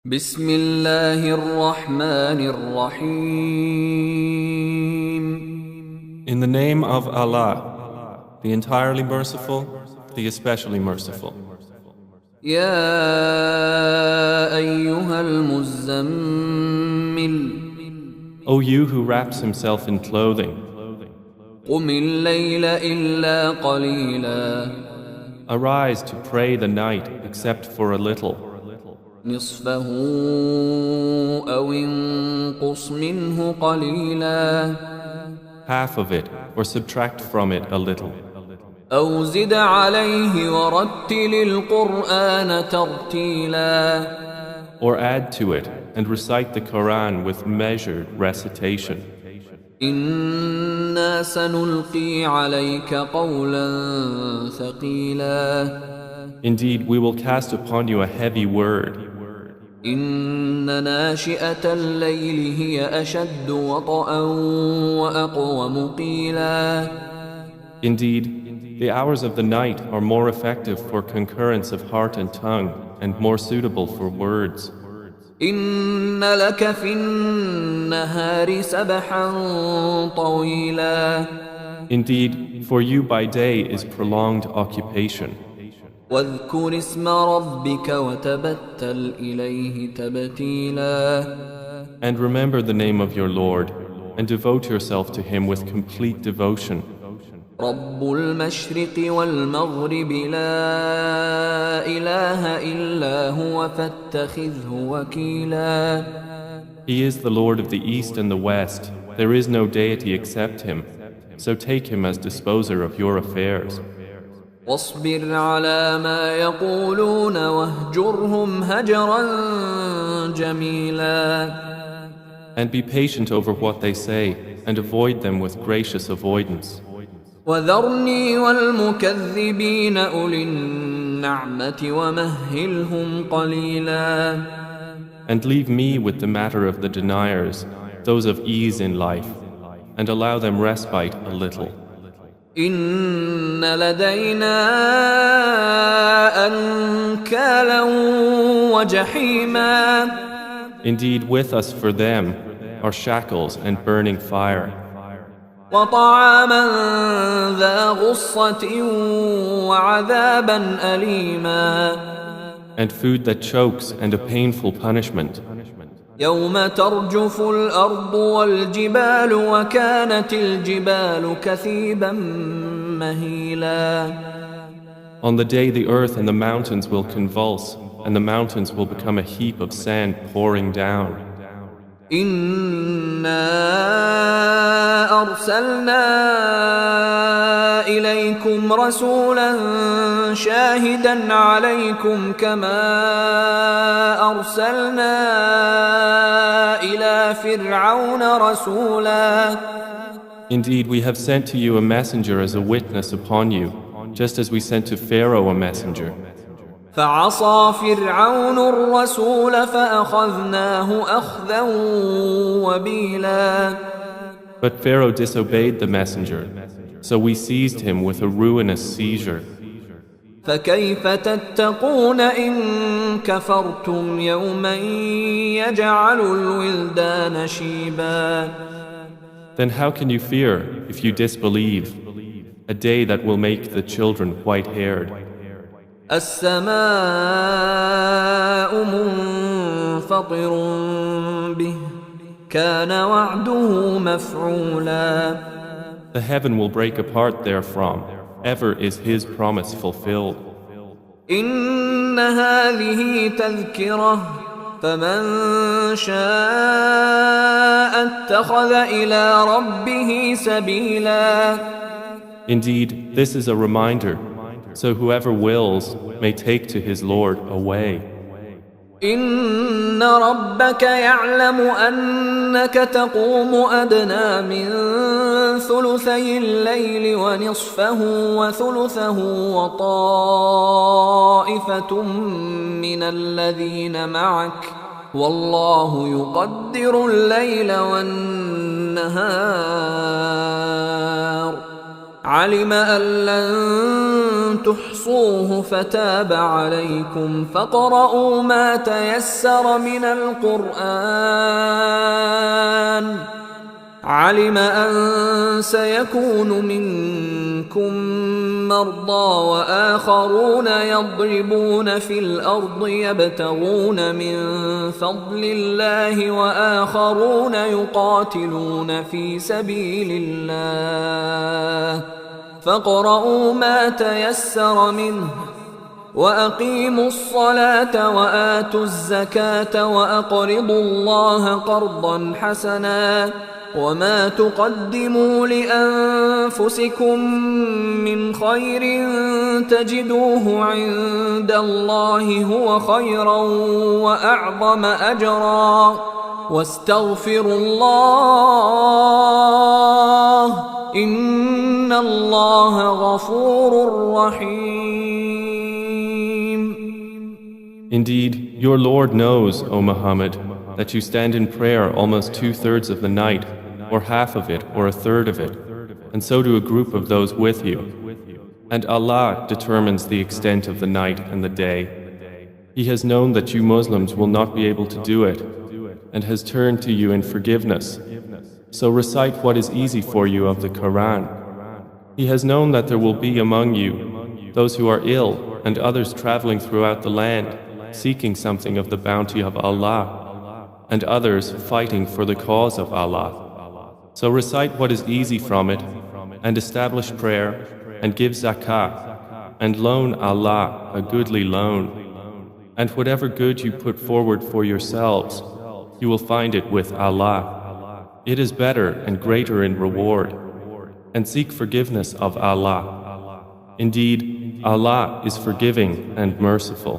بسم الله الرحمن الرحيم. In the name of Allah, the entirely merciful, the especially merciful. يا أيها المزمل O you who wraps himself in clothing, قم الليل إلا قليلا arise to pray the night except for a little, نصفه أو انقص منه قليلا half of it, or subtract from it a little. أو زد عليه ورتل القرآن ترتيلا Or add to it and recite the Quran with measured recitation. إنا سنلقي عليك قولا ثقيلا Indeed, we will cast upon you a heavy word. إن ناشئة الليل هي أشد وطئا وأقوم قيلا Indeed, the hours of the night are more effective for concurrence of heart and tongue and more suitable for words. إن لك في النهار سبحا طويلا Indeed, for you by day is prolonged occupation. واذكر اسم ربك وتبتل إليه تبتيلا And remember the name of your Lord and devote yourself to Him with complete devotion. رب المشرق والمغرب لا إله إلا هو فاتخذه وكيلا He is the Lord of the East and the West. There is no deity except Him. So take Him as disposer of your affairs. واصبر على ما يقولون واهجرهم هجرا جميلا And be patient over what they say and avoid them with gracious avoidance. وذرني والمكذبين أولي النعمة ومهلهم قليلا And leave me with the matter of the deniers, those of ease in life, and allow them respite a little. إن لدينا أنكالا وجحيما Indeed, with us for them are shackles and burning fire, وطعاما ذا غصة وعذابا أليما and food that chokes and a painful punishment. يوم ترجف الأرض والجبال وكانت الجبال كثيبا مهيلا On the day the earth and the mountains will convulse, and the mountains will become a heap of sand pouring down. إنا أرسلنا إليكم رسولا شاهدا عليكم كما أرسلنا إلى فرعون رسولا Indeed, we have sent to you a messenger as a witness upon you, just as we sent to Pharaoh a messenger. فعصى فرعون الرسول فأخذناه أخذا وبيلا But Pharaoh disobeyed the messenger, so we seized him with a ruinous seizure. فكيف تتقون إن كفرتم يوما يجعل الولدان شيبا Then how can you fear, if you disbelieve, a day that will make the children white-haired? السماء منفطر به كان وعده مفعولا The heaven will break apart therefrom. Ever is His promise fulfilled. إن هذه تذكرة فمن شاء اتخذ إلى ربه سبيلا Indeed, this is a reminder, so whoever wills may take to his Lord a way. إن ربك يعلم أنك تقوم أدنى من ثلثي الليل ونصفه وثلثه وطائفة من الذين معك والله يقدر الليل والنهار علم أن لن تحصوه فتاب عليكم فاقرؤوا ما تيسر من القرآن علم أن سيكون منكم مرضى وآخرون يضربون في الأرض يبتغون من فضل الله وآخرون يقاتلون في سبيل الله فاقرؤوا ما تيسر منه وأقيموا الصلاة وآتوا الزكاة وأقرضوا الله قرضا حسنا وما تقدموا لأنفسكم من خير تجدوه عند الله هو خيرا وأعظم أجرا واستغفروا الله إن الله غفور رحيم. Indeed, your Lord knows, O Muhammad, that you stand in prayer almost 2/3 of the night, or half of it, or a third of it, and so do a group of those with you. And Allah determines the extent of the night and the day. He has known that you Muslims will not be able to do it, and has turned to you in forgiveness. So recite what is easy for you of the Quran. He has known that there will be among you those who are ill and others traveling throughout the land, seeking something of the bounty of Allah, and others fighting for the cause of Allah. So recite what is easy from it, and establish prayer, and give zakah, and loan Allah a goodly loan. And whatever good you put forward for yourselves, you will find it with Allah. It is better and greater in reward. And seek forgiveness of Allah. Indeed, Allah is forgiving and merciful.